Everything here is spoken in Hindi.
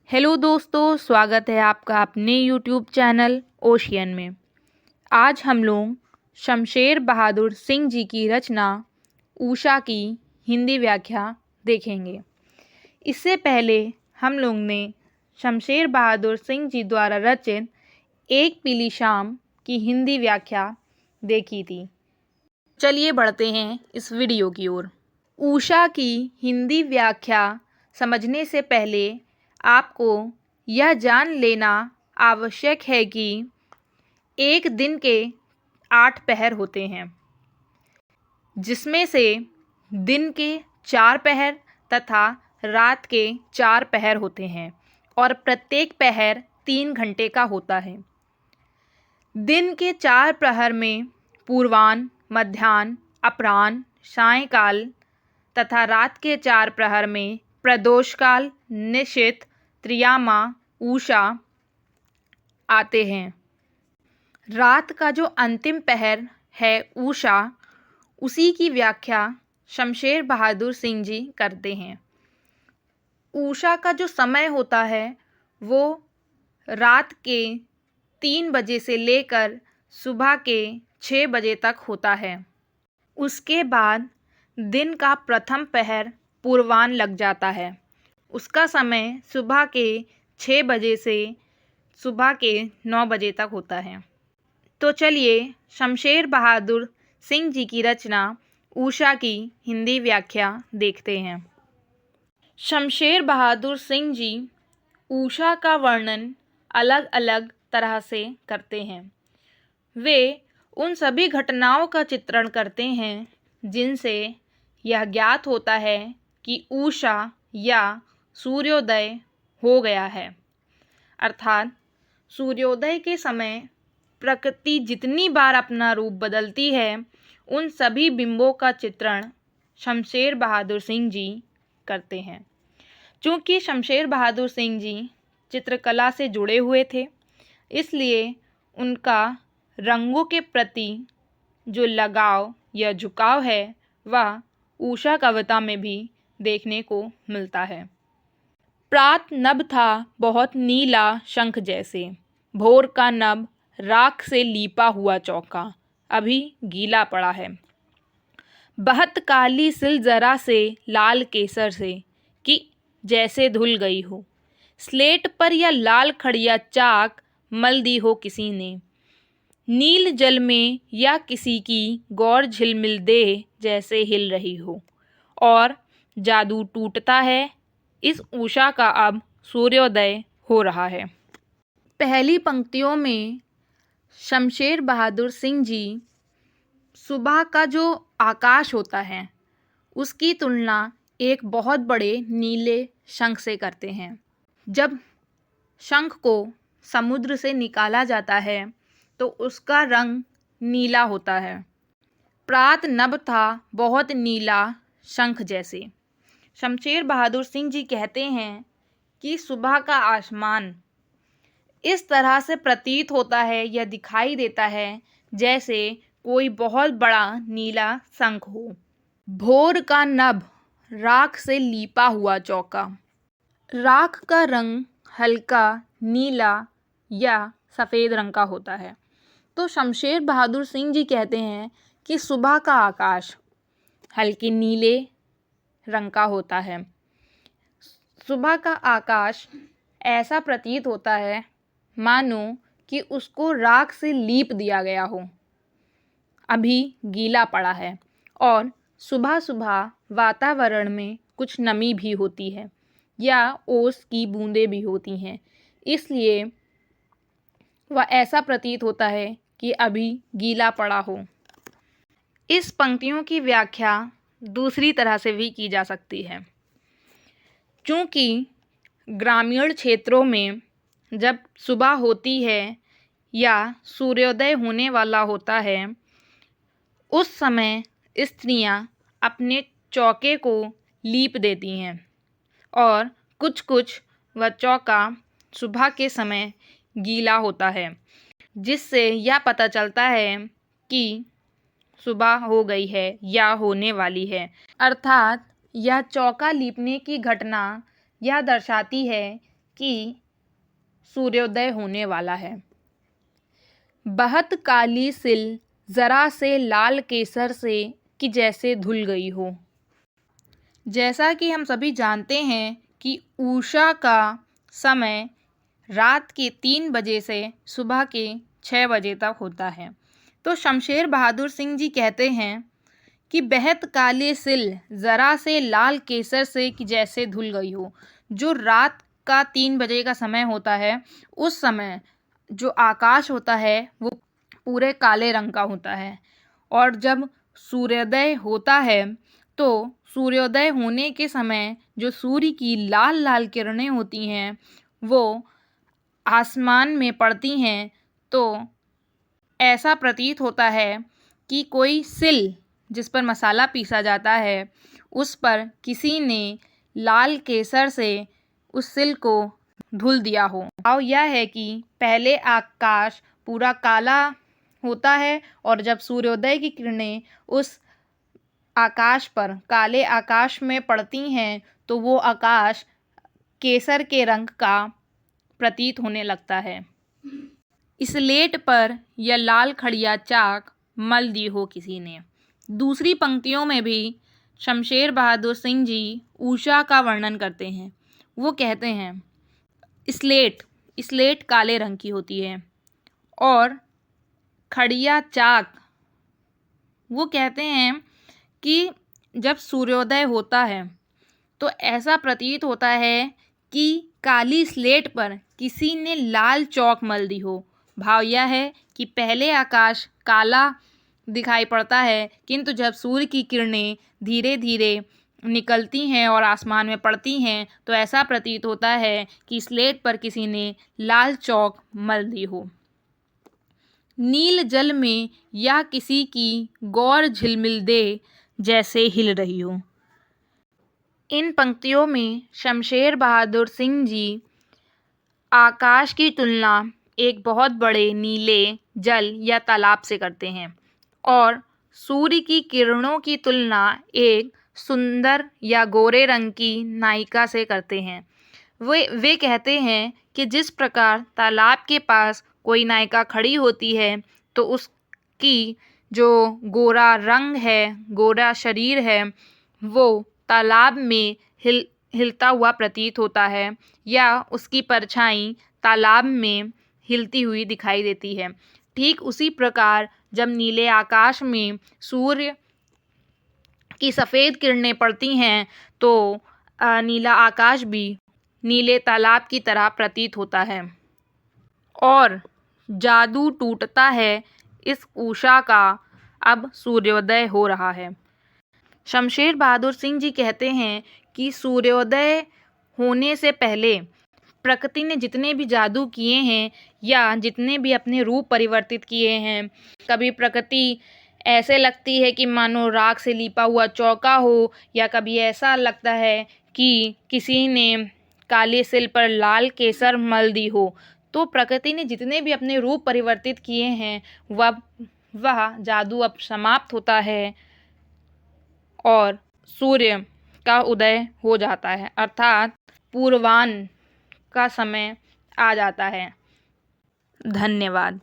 हेलो दोस्तों, स्वागत है आपका अपने यूट्यूब चैनल ओशियन में। आज हम लोग शमशेर बहादुर सिंह जी की रचना ऊषा की हिंदी व्याख्या देखेंगे। इससे पहले हम लोग ने शमशेर बहादुर सिंह जी द्वारा रचित एक पीली शाम की हिंदी व्याख्या देखी थी। चलिए बढ़ते हैं इस वीडियो की ओर। ऊषा की हिंदी व्याख्या समझने से पहले आपको यह जान लेना आवश्यक है कि एक दिन के 8 पहर होते हैं, जिसमें से दिन के 4 पहर तथा रात के 4 पहर होते हैं और प्रत्येक पहर 3 घंटे का होता है। दिन के 4 प्रहर में पूर्वाह्न, मध्याह्न, अपराह्न, सायंकाल तथा रात के 4 प्रहर में प्रदोषकाल, निशीथ, त्रियामा, उषा आते हैं। रात का जो अंतिम पहर है उषा, उसी की व्याख्या शमशेर बहादुर सिंह जी करते हैं। उषा का जो समय होता है वो रात के 3 बजे से लेकर सुबह के 6 बजे तक होता है। उसके बाद दिन का प्रथम पहर पूर्वाह्न लग जाता है। उसका समय सुबह के 6 बजे से सुबह के 9 बजे तक होता है। तो चलिए शमशेर बहादुर सिंह जी की रचना ऊषा की हिंदी व्याख्या देखते हैं। शमशेर बहादुर सिंह जी ऊषा का वर्णन अलग अलग तरह से करते हैं। वे उन सभी घटनाओं का चित्रण करते हैं जिनसे यह ज्ञात होता है कि उषा या सूर्योदय हो गया है। अर्थात सूर्योदय के समय प्रकृति जितनी बार अपना रूप बदलती है, उन सभी बिंबों का चित्रण शमशेर बहादुर सिंह जी करते हैं। चूँकि शमशेर बहादुर सिंह जी चित्रकला से जुड़े हुए थे, इसलिए उनका रंगों के प्रति जो लगाव या झुकाव है वह ऊषा कविता में भी देखने को मिलता है। प्रात नभ था बहुत नीला शंख जैसे, भोर का नभ राख से लीपा हुआ चौका, अभी गीला पड़ा है। बहत काली सिल जरा से लाल केसर से, कि जैसे धुल गई हो। स्लेट पर या लाल खड़िया चाक मल दी हो किसी ने, नील जल में या किसी की गौर झिलमिल देह जैसे हिल रही हो। और जादू टूटता है, इस उषा का अब सूर्योदय हो रहा है। पहली पंक्तियों में शमशेर बहादुर सिंह जी सुबह का जो आकाश होता है उसकी तुलना एक बहुत बड़े नीले शंख से करते हैं। जब शंख को समुद्र से निकाला जाता है तो उसका रंग नीला होता है। प्रात नभ था बहुत नीला शंख जैसे। शमशेर बहादुर सिंह जी कहते हैं कि सुबह का आसमान इस तरह से प्रतीत होता है या दिखाई देता है जैसे कोई बहुत बड़ा नीला शंख हो। भोर का नभ राख से लीपा हुआ चौका। राख का रंग हल्का नीला या सफ़ेद रंग का होता है। तो शमशेर बहादुर सिंह जी कहते हैं कि सुबह का आकाश हल्के नीले रंग का होता है। सुबह का आकाश ऐसा प्रतीत होता है मानो कि उसको राख से लीप दिया गया हो, अभी गीला पड़ा है। और सुबह सुबह वातावरण में कुछ नमी भी होती है या ओस की बूंदें भी होती हैं, इसलिए वह ऐसा प्रतीत होता है कि अभी गीला पड़ा हो। इस पंक्तियों की व्याख्या दूसरी तरह से भी की जा सकती है। क्योंकि ग्रामीण क्षेत्रों में जब सुबह होती है या सूर्योदय होने वाला होता है, उस समय स्त्रियां अपने चौके को लीप देती हैं और कुछ वह चौका सुबह के समय गीला होता है, जिससे यह पता चलता है कि सुबह हो गई है या होने वाली है। अर्थात यह चौका लीपने की घटना यह दर्शाती है कि सूर्योदय होने वाला है। बहत काली सिल ज़रा से लाल केसर से कि जैसे धुल गई हो। जैसा कि हम सभी जानते हैं कि उषा का समय रात के 3 बजे से सुबह के 6 बजे तक होता है। तो शमशेर बहादुर सिंह जी कहते हैं कि बहत काले सिल ज़रा से लाल केसर से कि जैसे धुल गई हो। जो रात का 3 बजे का समय होता है, उस समय जो आकाश होता है वो पूरे काले रंग का होता है, और जब सूर्योदय होता है तो सूर्योदय होने के समय जो सूर्य की लाल लाल किरणें होती हैं वो आसमान में पड़ती हैं, तो ऐसा प्रतीत होता है कि कोई सिल जिस पर मसाला पीसा जाता है उस पर किसी ने लाल केसर से उस सिल को धुल दिया हो। भाव यह है कि पहले आकाश पूरा काला होता है और जब सूर्योदय की किरणें उस आकाश पर काले आकाश में पड़ती हैं तो वो आकाश केसर के रंग का प्रतीत होने लगता है। स्लेट पर या लाल खड़िया चाक मल दी हो किसी ने। दूसरी पंक्तियों में भी शमशेर बहादुर सिंह जी उषा का वर्णन करते हैं। वो कहते हैं स्लेट काले रंग की होती है, और खड़िया चाक वो कहते हैं कि जब सूर्योदय होता है तो ऐसा प्रतीत होता है कि काली स्लेट पर किसी ने लाल चौक मल दी हो। भाव यह है कि पहले आकाश काला दिखाई पड़ता है, किंतु जब सूर्य की किरणें धीरे धीरे निकलती हैं और आसमान में पड़ती हैं तो ऐसा प्रतीत होता है कि स्लेट पर किसी ने लाल चौक मल दी हो। नील जल में या किसी की गौर झिलमिल दे जैसे हिल रही हो। इन पंक्तियों में शमशेर बहादुर सिंह जी आकाश की तुलना एक बहुत बड़े नीले जल या तालाब से करते हैं और सूर्य की किरणों की तुलना एक सुंदर या गोरे रंग की नायिका से करते हैं। वे कहते हैं कि जिस प्रकार तालाब के पास कोई नायिका खड़ी होती है तो उसकी जो गोरा रंग है, गोरा शरीर है, वो तालाब में हिलता हुआ प्रतीत होता है या उसकी परछाई तालाब में हिलती हुई दिखाई देती है। ठीक उसी प्रकार जब नीले आकाश में सूर्य की सफ़ेद किरणें पड़ती हैं तो नीला आकाश भी नीले तालाब की तरह प्रतीत होता है और जादू टूटता है इस उषा का। अब सूर्योदय हो रहा है। शमशेर बहादुर सिंह जी कहते हैं कि सूर्योदय होने से पहले प्रकृति ने जितने भी जादू किए हैं या जितने भी अपने रूप परिवर्तित किए हैं, कभी प्रकृति ऐसे लगती है कि मानो राख से लिपा हुआ चौका हो, या कभी ऐसा लगता है कि किसी ने काले सिल पर लाल केसर मल दी हो। तो प्रकृति ने जितने भी अपने रूप परिवर्तित किए हैं वह जादू अब समाप्त होता है और सूर्य का उदय हो जाता है, अर्थात पूर्वाह्न का समय आ जाता है। धन्यवाद।